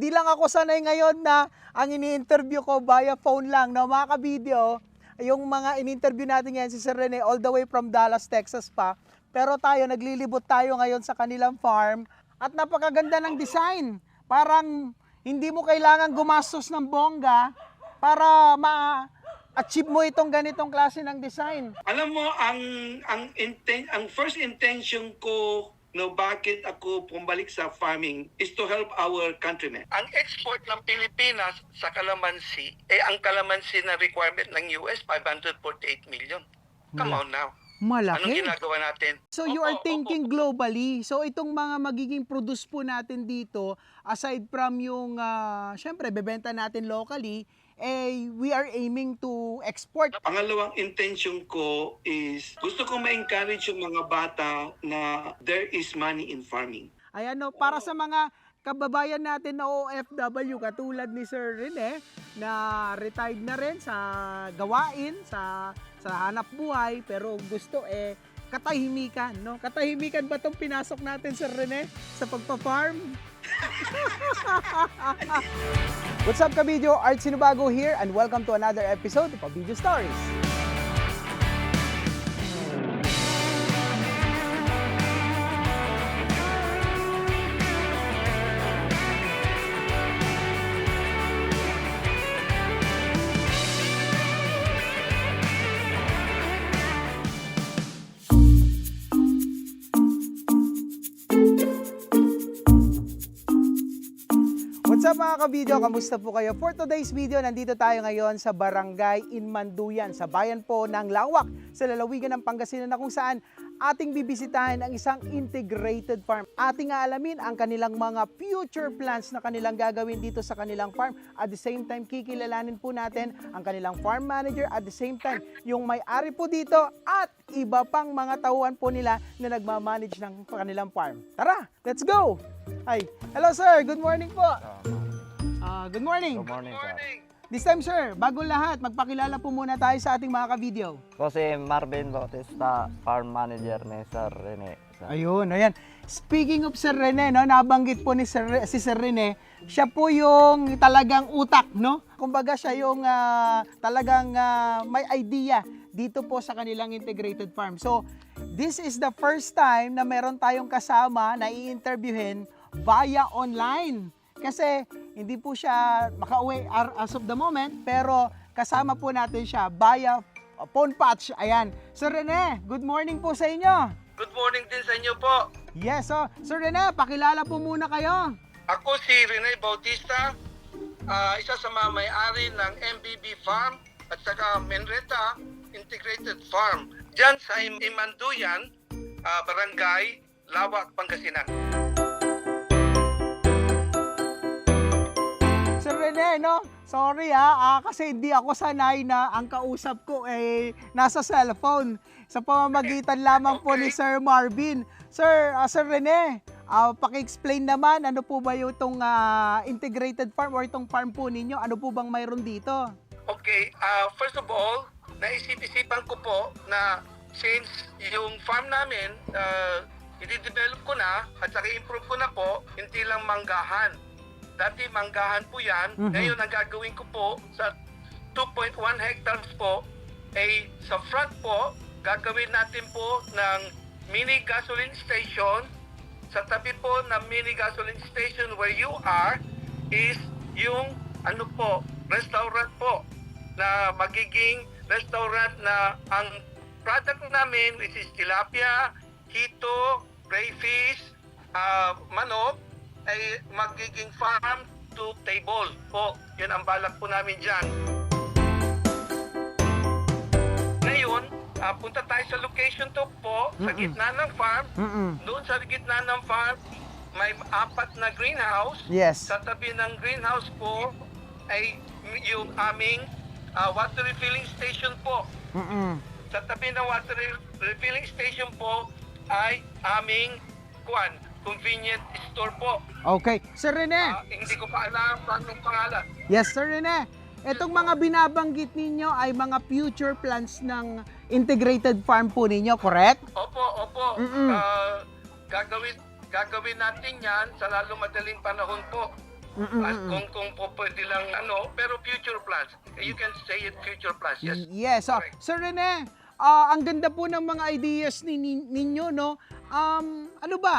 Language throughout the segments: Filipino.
Hindi lang ako sanay ngayon na ang ini-interview ko via phone lang, no? Mga ka-video, yung mga in-interview natin ngayon si Sir Rene all the way from Dallas, Texas pa. Pero tayo, naglilibot tayo ngayon sa kanilang farm at napakaganda ng design. Parang hindi mo kailangan gumastos ng bongga para ma-achieve mo itong ganitong klase ng design. Alam mo, ang first intention ko no bakit ako bumalik sa farming is to help our countrymen. Ang export ng Pilipinas sa kalamansi, ang kalamansi na requirement ng US, 548 million. Come on now. Malaki. Anong ginagawa natin? So you are thinking globally. So itong mga magiging produce po natin dito, aside from yung, syempre, bebenta natin locally, we are aiming to export. Pangalawang intention ko is gusto ko ma-encourage yung mga bata na there is money in farming. Ayan, no, para sa mga kababayan natin na OFW katulad ni Sir Rene na retired na rin sa gawain, sa hanap buhay, pero gusto katahimikan, no? Katahimikan ba tong pinasok natin, Sir Rene, sa pagpa-farm? What's up, ka-video? Art Sinubago here and welcome to another episode of Video Stories. What's up mga ka-video? Kamusta po kayo? For today's video, nandito tayo ngayon sa Barangay Inmanduyan, sa bayan po ng Lawak, sa lalawigan ng Pangasinan na kung saan ating bibisitahin ang isang integrated farm. Ating aalamin ang kanilang mga future plans na kanilang gagawin dito sa kanilang farm. At the same time, kikilalanin po natin ang kanilang farm manager. At the same time, yung may-ari po dito at iba pang mga tauhan po nila na nagmamanage ng kanilang farm. Tara, let's go! Hi. Hello sir, good morning po. Good morning. Good morning, sir. This time sir, bago lahat, magpakilala po muna tayo sa ating mga ka-video. Ko si Marvin Bautista, farm manager ni Sir Rene. Ayun, ayan. Speaking of Sir Rene, no, nabanggit po ni si Sir Rene, siya po yung talagang utak, no? Kumbaga siya yung talagang may idea dito po sa kanilang integrated farm. So, this is the first time na meron tayong kasama na i-interviewin via online. Kasi hindi po siya makauwi as of the moment, pero kasama po natin siya via phone patch. Ayan. Sir Rene, good morning po sa inyo. Good morning din sa inyo po. Yes, so Sir Rene, pakilala po muna kayo. Ako si Rene Bautista, isa sa mga may-ari ng MBB Farm at saka Menreta Integrated Farm. Diyan sa Imanduyan, Barangay Lawak, Pangasinan. Sir Rene, no? Sorry kasi hindi ako sanay na ang kausap ko nasa cellphone. Sa pamamagitan lamang po ni Sir Marvin. Sir Rene, paki-explain naman ano po ba yung itong integrated farm or itong farm po ninyo? Ano po bang mayroon dito? Okay, first of all, naisip-isipan ko po na since yung farm namin, i-develop ko na at saka improve ko na po, hindi lang manggahan. Dati manggahan po yan. Ngayon ang gagawin ko po sa 2.1 hectares po sa front po gagawin natin po ng mini gasoline station. Sa tabi po ng mini gasoline station where you are is yung restaurant po na magiging restaurant na ang product namin which is tilapia, hito, crayfish, manok ay magiging farm to table po. Yan ang balak po namin dyan. Ngayon, punta tayo sa location to po, sa gitna ng farm. Doon sa gitna ng farm, may 4 na greenhouse. Yes. Sa tabi ng greenhouse po ay yung aming water refilling station po. Sa tabi ng water refilling station po ay aming convenient store po. Okay. Sir Rene. Hindi ko pa alam anong pangalan. Yes, Sir Rene. Itong mga binabanggit ninyo ay mga future plans ng integrated farm po ninyo, correct? Opo. Gagawin natin yan sa lalo madaling panahon po. At kung po pwede lang pero future plans. You can say it future plans. Yes. Yes. So, Correct. Sir Rene, ang ganda po ng mga ideas ninyo, no? Ano ba?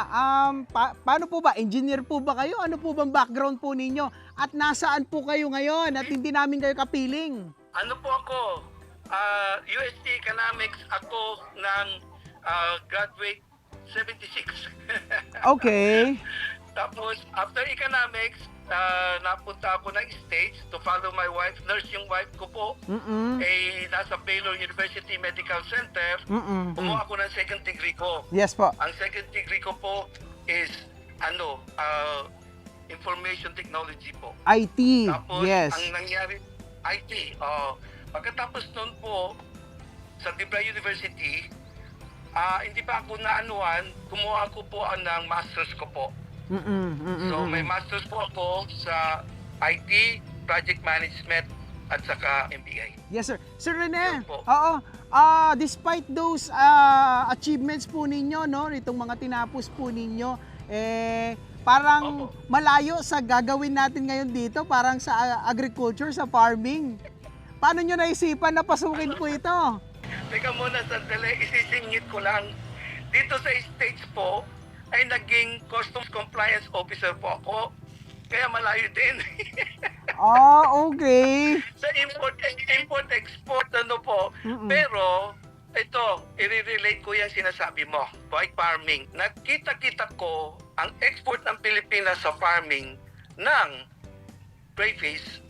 Paano po ba? Engineer po ba kayo? Ano po bang background po ninyo? At nasaan po kayo ngayon? At hindi namin kayo kapiling. Ano po ako? UST Economics ako ng graduate 76. Okay. Tapos, after economics, napunta ako ng States to follow my wife. Nurse yung wife ko po. Nasa Baylor University Medical Center. Kumuha ako ng second degree ko. Yes po. Ang second degree ko po is, information technology po. IT. Tapos, Yes. ang nangyari, IT. Pagkatapos nun po, sa Dibra University, hindi pa ako naanuan, kumuha ako po ng master's ko po. So may master's po ako sa IT, project management, at saka MBA. Yes, sir. Sir Rene, Yun po. oo. Despite those achievements po ninyo, no, itong mga tinapos po ninyo, parang Opo. malayo sa gagawin natin ngayon dito, parang sa agriculture, sa farming. Paano nyo naisipan na pasukin po ito? Teka muna, sandali, isisingit ko lang. Dito sa States po, ay naging Customs Compliance Officer po ako. Kaya malayo din. Okay. Sa import-export, po. Pero, ito, i-relate ko yung sinasabi mo, white farming. Nakita-kita ko ang export ng Pilipinas sa farming ng crayfish,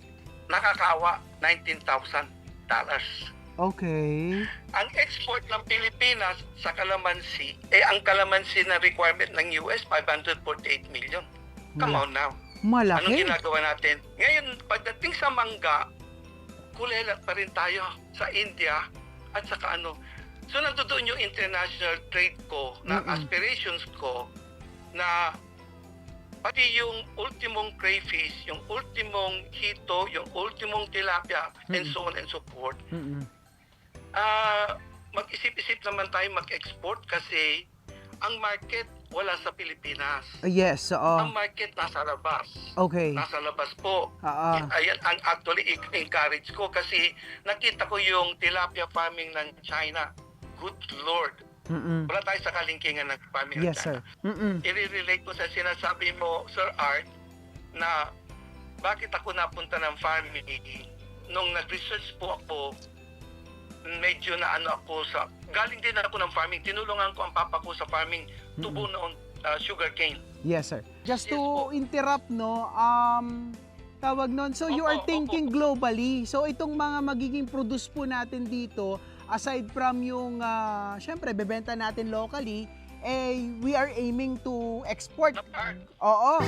nakakawa $19,000. Okay. Ang export ng Pilipinas sa kalamansi, ang kalamansi na requirement ng US, 548 million. Come on now. Anong Malaki. ginagawa natin? Ngayon, pagdating sa mangga, kulela pa rin tayo sa India at saka So, nandoon yung international trade ko, na aspirations ko, na pati yung ultimong crayfish, yung ultimong hito, yung ultimong tilapia, and so on and so forth. Mag-isip-isip naman tayo mag-export kasi ang market wala sa Pilipinas. Yes, Ang oo. market nasa labas. Okay. Nasa labas po. Oo. Ayan ang actually encourage ko kasi nakita ko yung tilapia farming ng China. Good Lord. Wala tayo sa kalingkingan ng farming Yes, ng sir. China. I-relate ko sa sinasabi mo, Sir Art, na bakit ako napunta ng farming. Nung nag-research po ako, medyo na ako galing din ako ng farming. Tinulungan ko ang papa ko sa farming, tubo noon, sugarcane. Yes, sir. Just Yes to po. interrupt, no, tawag nun, so you are Opo, thinking opo. globally. So itong mga magiging produce po natin dito, aside from yung, syempre, bebenta natin locally, we are aiming to export. Oo.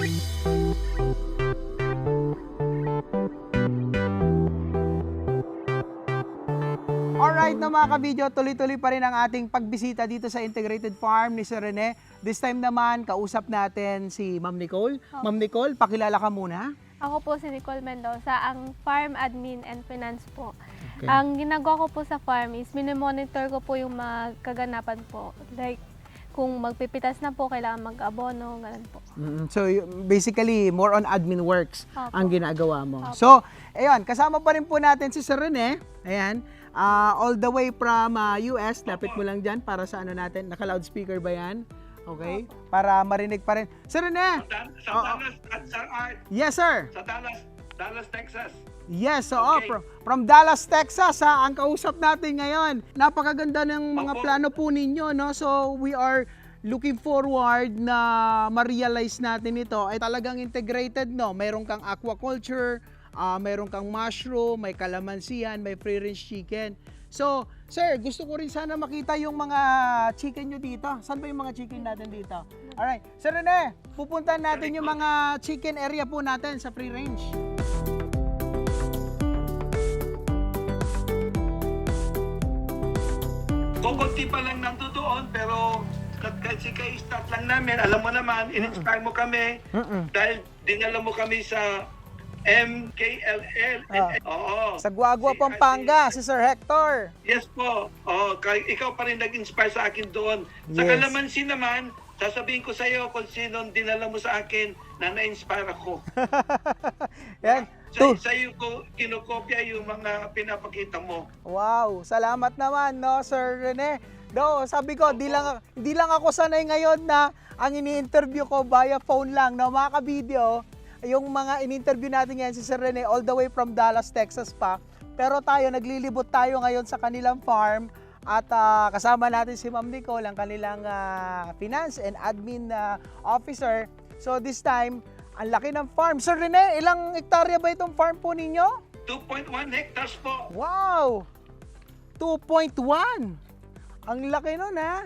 Alright na mga kabidyo, tuloy-tuloy pa rin ang ating pagbisita dito sa Integrated Farm ni Sir Rene. This time naman, kausap natin si Ma'am Nicole. Ma'am Nicole, pakilala ka muna. Ako po si Nicole Mendoza, ang Farm Admin and Finance po. Okay. Ang ginagawa ko po sa farm is minemonitor ko po yung mga kaganapan po. Like, kung magpipitas na po, kailangan mag-abono, ganun po. So basically, more on admin works Opo. ang ginagawa mo. Opo. So, ayun, kasama pa rin po natin si Sir Rene. Ayan, all the way from US. Lapit mo lang dyan para sa ano natin. Naka-loudspeaker ba yan? Okay? Para marinig pa rin. Sir Rene! Sa Oo. Dallas at Sir Art, Yes, sir! sa Dallas, Texas. Yes, so Okay. from Dallas, Texas, ang kausap natin ngayon. Napakaganda ng mga Opo. plano po ninyo, no? So we are looking forward na ma-realize natin ito ay talagang integrated, no? Mayroon kang aquaculture, mayroon kang mushroom, may kalamansihan, may free-range chicken. So, sir, gusto ko rin sana makita yung mga chicken nyo dito. Saan ba yung mga chicken natin dito? Alright. Sir Rene, pupuntahan natin yung mga chicken area po natin sa free-range. Kukunti pa lang nandoon pero kasi ka-start lang namin, alam mo naman, in-inspire mo kami dahil dinala mo kami sa MKLL. Oo. Sa Guagua, Si- Pampanga, si Sir Hector. Yes po. Ikaw pa rin nag-inspire sa akin doon. Sa Yes. Kalamansi naman, sasabihin ko sa iyo kung sino dinala mo sa akin na na-inspire ako. Yan. Sa iyo ko kinokopya yung mga pinapakita mo. Wow, salamat naman, no, Sir Rene. Do, sabi ko, di lang ako sanay ngayon na ang ini-interview ko via phone lang, no, mga ka-video. Yung mga in-interview natin ngayon si Sir Rene all the way from Dallas, Texas pa. Pero tayo, naglilibot tayo ngayon sa kanilang farm at kasama natin si Ma'am Nicole, ang kanilang finance and admin officer. So this time, ang laki ng farm. Sir Rene, ilang hektarya ba itong farm po ninyo? 2.1 hectares po. Wow! 2.1! Ang laki nun, ha?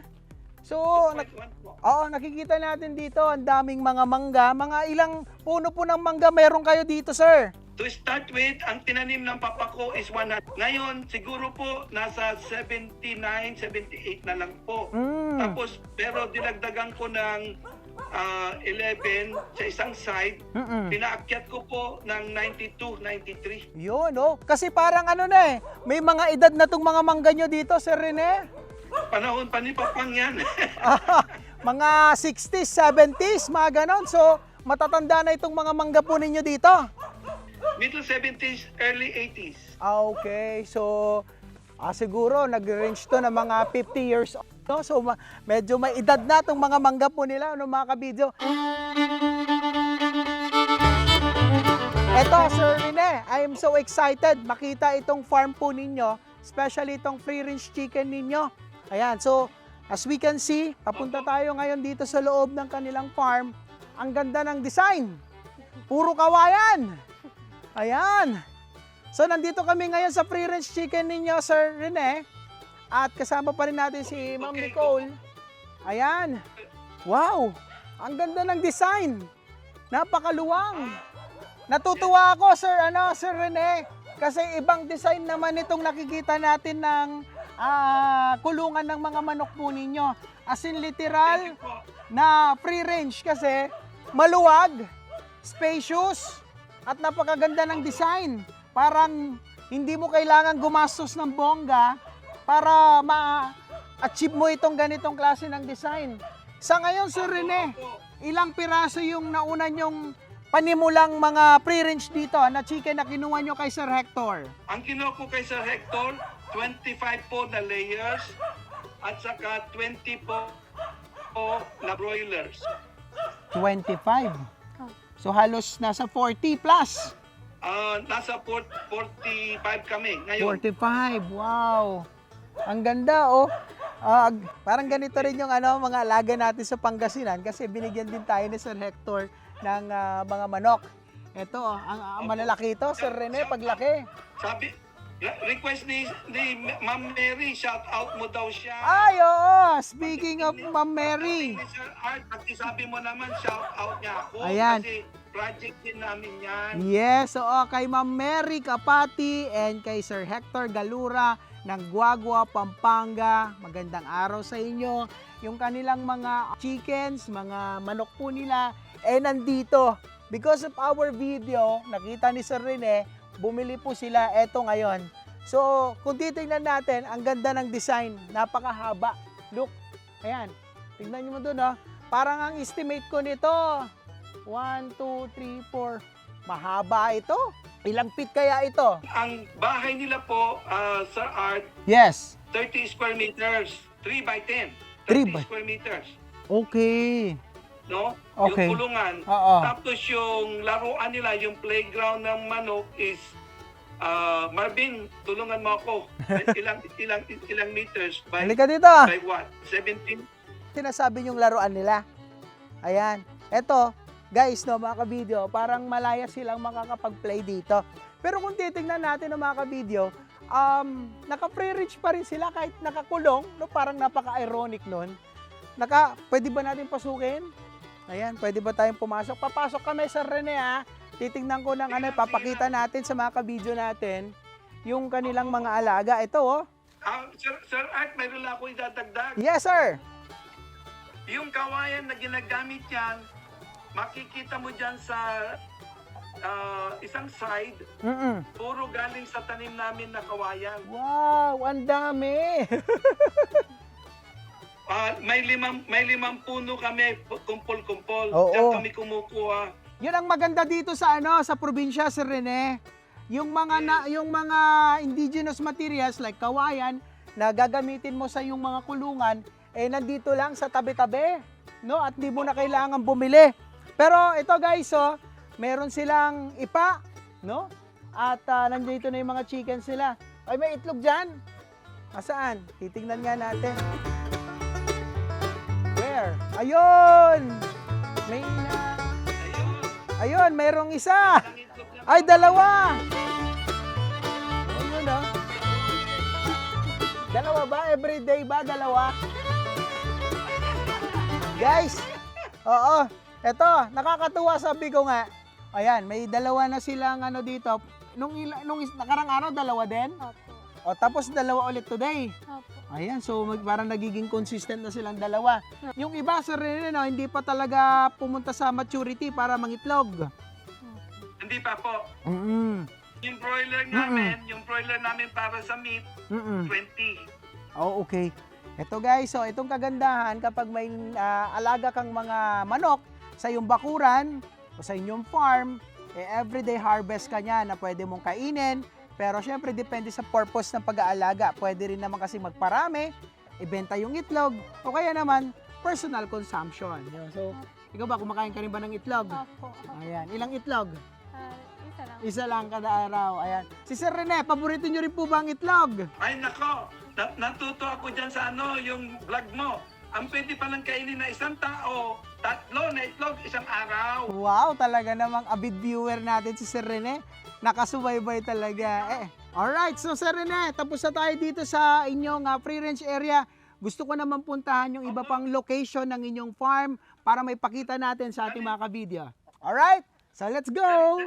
So, 2.1 po. oo, nakikita natin dito, ang daming mga mangga. Mga ilang puno po ng mangga meron kayo dito, sir? To start with, ang tinanim ng papa ko is 100. Ngayon, siguro po, nasa 79, 78 na lang po. Mm. Tapos, pero dinagdagan ko ng 11 sa isang side. Pinaakyat ko po ng 92, 93. Yun, oh. Kasi parang ano na eh, may mga edad na tong mga mangga nyo dito, Sir Rene. Panahon pa ni Papang yan. Mga 60s, 70s, mga ganon. So, matatanda na itong mga mangga po ninyo dito. Middle 70s, early 80s. Okay, so siguro nag-range to na mga 50 years old. No? So medyo may edad na itong mga mangga po nila, ano, mga kabidyo. Eto, Sir Rene, I am so excited makita itong farm po ninyo, especially itong free-range chicken ninyo. Ayan, so as we can see, papunta tayo ngayon dito sa loob ng kanilang farm. Ang ganda ng design. Puro kawayan. Ayan. So, nandito kami ngayon sa free-range chicken ninyo, Sir Rene. At kasama pa rin natin si Ma'am Okay, Nicole. Ayan. Wow. Ang ganda ng design. Napakaluwang. Natutuwa ako, Sir Rene. Kasi ibang design naman itong nakikita natin ng kulungan ng mga manok po ninyo. As in literal na free-range kasi maluwag, spacious, at napakaganda ng design. Parang hindi mo kailangan gumastos ng bongga para ma-achieve mo itong ganitong klase ng design. Sa ngayon, Sir Rene, ilang piraso yung nauna nyong panimulang mga free-range dito na chicken na kinuha nyo kay Sir Hector? Ang kinuha ko kay Sir Hector, 25 po na layers at saka 20 po na broilers. 25. So halos nasa 40 plus. Nasa 45 kami ngayon. 45, wow. Ang ganda, oh. Parang ganito rin yung mga alaga natin sa Pangasinan kasi binigyan din tayo ni Sir Hector ng mga manok. Ito, ang malalaki ito, Sir Rene, paglaki. Sabi, request ni Ma'am Mary, shout out mo daw siya. Ay, oo. Speaking of Ma'am Mary. Ni Sir Art, sabi mo naman, shout out niya ako. Ayan. Kasi project din namin yan. Yes, oo. Kay Ma'am Mary Kapati and kay Sir Hector Galura ng Guagua, Pampanga. Magandang araw sa inyo. Yung kanilang mga chickens, mga manok po nila, nandito. Because of our video, nakita ni Sir Rene, bumili po sila eto ngayon. So, kung titingnan natin, ang ganda ng design. Napakahaba. Look, ayan. Tingnan nyo mo dun, oh. Parang ang estimate ko nito, 1, 2, 3, 4. Mahaba ito. Ilang feet kaya ito? Ang bahay nila po, Sir Art, Yes. 30 square meters, 3 by 10. 3 30 by- square meters. Okay. No? Okay. Yung kulungan. Oo. Tapos yung laruan nila, yung playground ng manok is Marvin, tulungan mo ako. ilang meters by Halika dito. what? 17? Sinasabi yung laruan nila. Ayan. Eto, guys, no, mga kabidyo, parang malaya silang makakapag-play dito. Pero kung titingnan natin ng mga kabidyo, naka-free-range pa rin sila kahit nakakulong. No, parang napaka-ironic nun. Pwede ba natin pasukin? Ayan, pwede ba tayong pumasok? Papasok kami, Sir Rene, ha? Titingnan ko ng papakita natin sa mga kabidyo natin yung kanilang mga alaga. Ito, oh. Sir Art, mayroon lang ako idadagdag. Yes, sir. Yung kawayan na ginagamit yan, makikita mo dyan sa isang side, puro galing sa tanim namin na kawayan. Wow, ang dami. May limang puno kami, kumpol-kumpol. Oo. Diyan kami kumukuha. Yun ang maganda dito sa sa probinsya, Sir Rene. Yung mga yung mga indigenous materials like kawayan na gagamitin mo sa yung mga kulungan nandito lang sa tabi-tabi, no? At di mo na kailangan bumili. Pero ito guys, meron silang ipa, no? At nandito na yung mga chickens nila. Ay, may itlog diyan. Asaan? Titingnan nga natin. Where? Ayun! May Ayun, merong isa. Ay, dalawa. Ayun, Dalawa ba? Everyday ba? Dalawa? Guys, oo. Eto, nakakatuwa, sabi ko nga. Ayan, may dalawa na silang dito. Nung nakarang araw, dalawa din. Opo. O, tapos dalawa ulit today. Opo. Ayan, so parang nagiging consistent na silang dalawa. Yung iba, Sir Rene, hindi pa talaga pumunta sa maturity para mangitlog. Hindi pa po. Yung broiler namin para sa meat, 20. Oh, okay. Ito guys, so itong kagandahan kapag may alaga kang mga manok sa iyong bakuran o sa inyong farm, everyday harvest ka niya na pwede mong kainin. Pero syempre depende sa purpose ng pag-aalaga. Pwede rin naman kasi magparami, ibenta yung itlog, o kaya naman personal consumption. Yun. So, ikaw ba, kumakain ka rin ba ng itlog? Opo. Ayan, ilang itlog? Isa lang. Isa lang kada araw. Ayan. Si Sir Rene, paborito nyo rin po ba ang itlog? Ay nako, natuto ako dyan sa yung vlog mo. Ang pwede palang kainin na isang tao, 3 na itlog isang araw. Wow, talaga namang avid viewer natin si Sir Rene. Nakasubaybay talaga. Alright, so Sir Rene, tapos na tayo dito sa inyong free range area. Gusto ko naman puntahan yung iba pang location ng inyong farm para may pakita natin sa ating mga kabidyo. Alright, so let's go!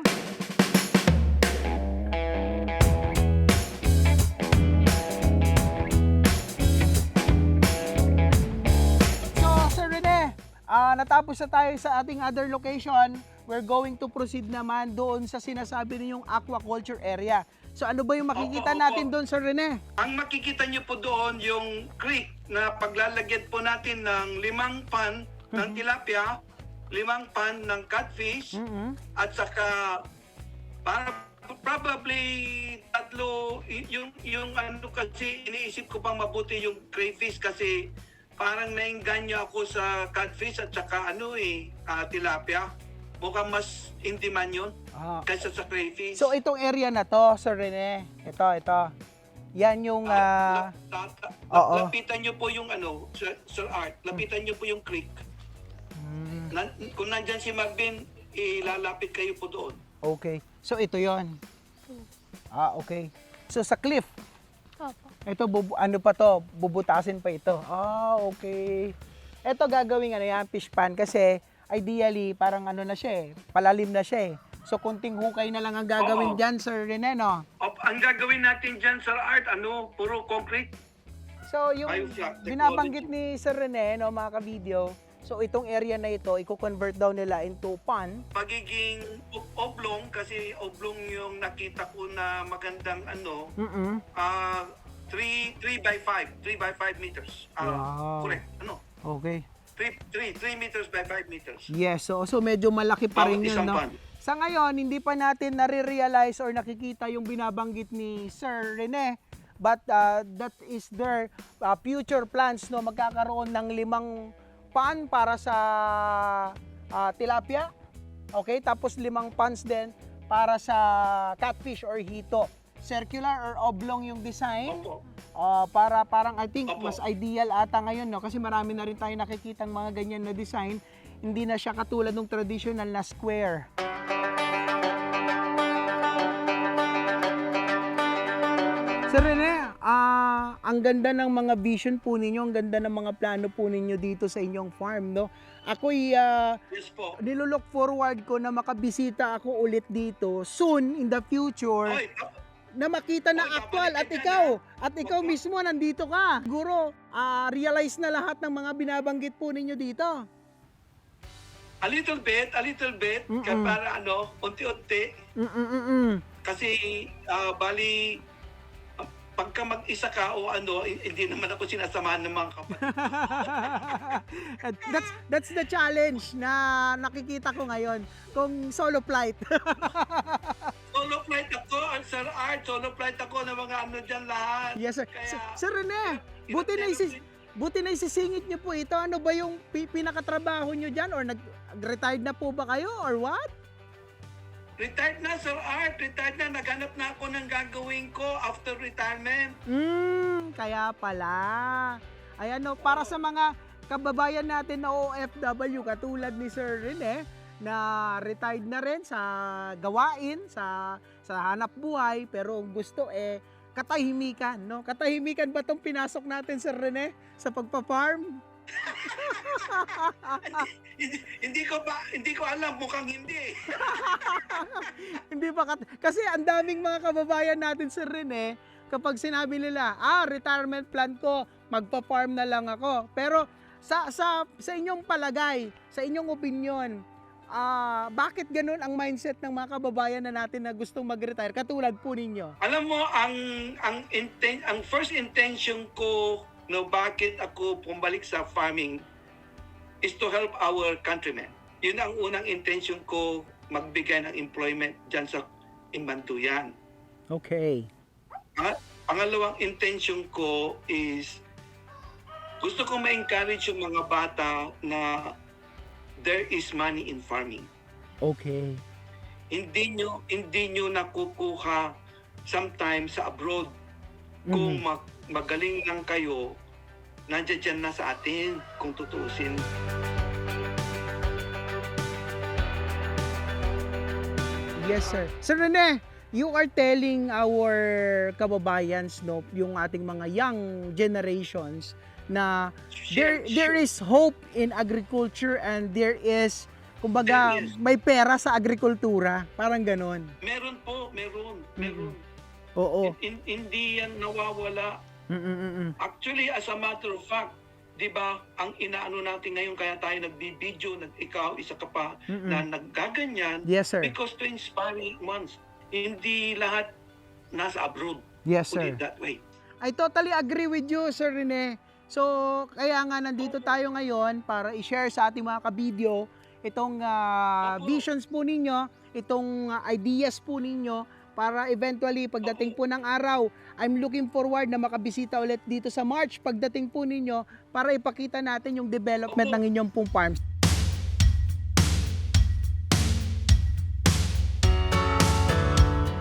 So, Sir Rene, natapos na tayo sa ating other location. We're going to proceed naman doon sa sinasabi ninyong aquaculture area. So ano ba yung makikita natin doon, Sir Rene? Ang makikita nyo po doon yung creek na paglalagyan po natin ng 5 pan ng tilapia, 5 pan ng catfish, at saka probably 3 yung kasi iniisip ko pang mabuti yung crayfish kasi parang nainganyo ako sa catfish at saka tilapia. Mukhang mas intiman yun kaysa sa crayfish. So itong area na to, Sir Rene, ito. Yan yung lapitan nyo po yung Sir Art, lapitan nyo po yung creek. Kung nandyan si Marvin, ilalapit kayo po doon. Okay. So ito yon. Okay. So sa cliff, Opo. ito ano pa to? Bubutasin pa ito. Okay. Ito gagawing yan, fish pan kasi ideally parang na siya palalim na siya So kunting hukay na lang ang gagawin diyan, Sir Rene, no? Ang gagawin natin diyan, Sir Art, puro concrete. So yung binabanggit ni Sir Rene, no, mga ka-video, so itong area na ito, i-convert daw nila into pond. Pagiging oblong, kasi oblong yung nakita ko na magandang 3 by 5 meters. Wow. Correct. Okay. 3 meters by 5 meters. Yes, so medyo malaki pa rin yun, no? Pan. Sa ngayon, hindi pa natin nare-realize or nakikita yung binabanggit ni Sir Rene, but that is their future plans, no? Magkakaroon ng 5 pan para sa tilapia, okay? Tapos 5 pans din para sa catfish or hito. Circular or oblong yung design. Opo. Para parang I think Opo. mas ideal ata ngayon, no? Kasi marami na rin tayo nakikitang mga ganyan na design. Hindi na siya katulad ng traditional na square. Sir Rene, ang ganda ng mga vision po ninyo, ang ganda ng mga plano po ninyo dito sa inyong farm, no? Ako'y Yes po. nilook forward ko na makabisita ako ulit dito soon in the future. Oy, Na makita na Oy, actual at babalikan ikaw mismo nandito ka. Siguro, realize na lahat ng mga binabanggit po ninyo dito. a little bit, kaya para unti-unti. Kasi bali pagka mag-isa ka o ano, hindi naman ako sinasamahan ng mga kapatid. That's the challenge na nakikita ko ngayon kung solo flight. Solo flight ako, ang Sir Art, solo flight ako ng mga ano dyan lahat. Yes, sir. Kaya, Sir Rene, buti na isisingit niyo po ito. Ano ba yung pinakatrabaho niyo dyan? Or nag-retired na po ba kayo? Or what? Retired na, Sir Art. Retired na. Naghanap na ako ng gagawin ko after retirement. Kaya pala. Ayan o, para sa mga kababayan natin na OFW, katulad ni Sir Rene, na retired na rin sa gawain, sa hanap buhay, pero gusto katahimikan, no? Katahimikan ba tong pinasok natin, Sir Rene, sa pagpa-farm? Hindi ko alam, mukhang hindi. Hindi ba kasi ang daming mga kababayan natin, Sir Rene, kapag sinabi nila, retirement plan ko, magpa-farm na lang ako. Pero sa inyong palagay, sa inyong opinion, bakit ganun ang mindset ng mga kababayan na natin na gustong mag-retire katulad po ninyo? Alam mo, ang first intention ko no bakit ako pumalik sa farming is to help our countrymen. Yun ang unang intention ko, magbigay ng employment dyan sa Inbanduyan. Okay. Pangalawang intention ko is gusto ko ma-encourage yung mga bata na there is money in farming. Okay. Hindi nyo nakukuha sometimes sa abroad. Kung magaling lang kayo, nandiyan na sa atin kung tutuusin. Yes, sir. Sir Rene, you are telling our kababayans, no, yung ating mga young generations na there is hope in agriculture and there is, kumbaga, may pera sa agrikultura. Parang ganon. Meron po, meron. Oo. Hindi yan nawawala. Actually, as a matter of fact, di ba, ang inaano natin ngayon, kaya tayo nagbibideo, ikaw, isa ka pa, na naggaganyan. Yes, sir. Because to inspire ones, hindi lahat nasa abroad. Yes, Put sir. it that way. I totally agree with you, Sir Rene. So, kaya nga nandito tayo ngayon para i-share sa ating mga kabidyo itong visions po ninyo, itong ideas po ninyo para eventually pagdating po ng araw, I'm looking forward na makabisita ulit dito sa March pagdating po ninyo para ipakita natin yung development ng inyong pong farms.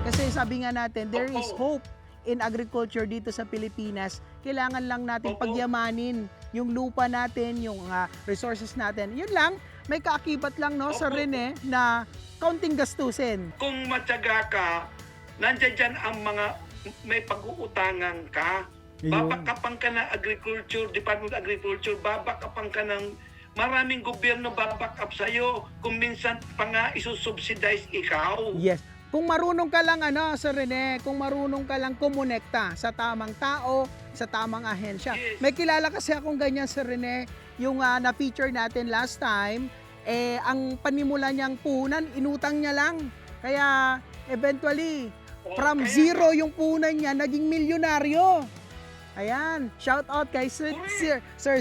Kasi sabi nga natin, there is hope in agriculture dito sa Pilipinas. Kailangan lang natin pagyamanin yung lupa natin, yung resources natin. Yun lang, may kaakibat lang, no, Sir Rene, na kaunting gastusin. Kung matyaga ka, nandiyan dyan ang mga may pag-uutangan ka. Babakapang ka ng agriculture, Department of Agriculture, babakapang ka ng maraming gobyerno baback up sa'yo. Kung minsan pa nga isusubsidize ikaw. Yes. Kung marunong ka lang, Sir Rene, kung marunong ka lang kumonekta sa tamang tao, sa tamang ahensya. Yes. May kilala kasi akong ganyan, Sir Rene, yung na-feature natin last time, ang panimula niyang puhunan, inutang niya lang. Kaya eventually, from zero yung puhunan niya, naging milyonaryo. Ayan, shout out kay Sir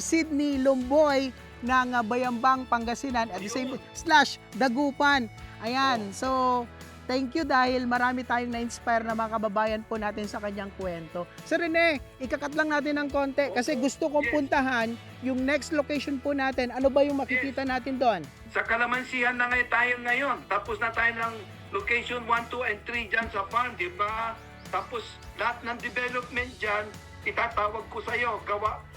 Sidney Lumboy ng Bayambang, Pangasinan at the same / Dagupan. Ayan, so thank you dahil marami tayong na-inspire na mga kababayan po natin sa kanyang kwento. Sir Rene, ikakat lang natin ng konti kasi gusto kong puntahan yung next location po natin. Ano ba yung makikita natin doon? Sa Kalamansihan na ngayon tayo ngayon. Tapos na tayo ng location 1, 2, and 3 dyan sa farm, di ba? Tapos lahat ng development dyan, itatawag ko sa iyo.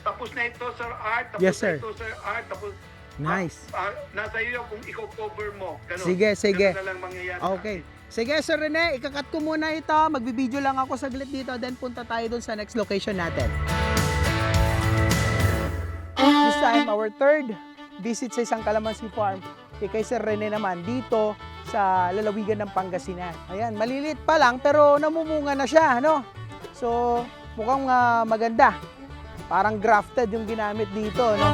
Tapos na ito, Sir Art. Tapos Yes, sir. na ito, Sir Art. Tapos Nice. nasa iyo kung i-cover mo. Ganun. Sige. Ganun na lang mangyayari. Okay. Sige, Sir Rene, ikakat ko muna ito. Magbibideo lang ako saglit dito, then punta tayo dun sa next location natin. This time, our third visit sa isang kalamansi farm. Kay Sir Rene naman, dito sa lalawigan ng Pangasinan. Ayan, malilit pa lang, pero namumunga na siya, ano? So, mukhang maganda. Parang grafted yung ginamit dito, no?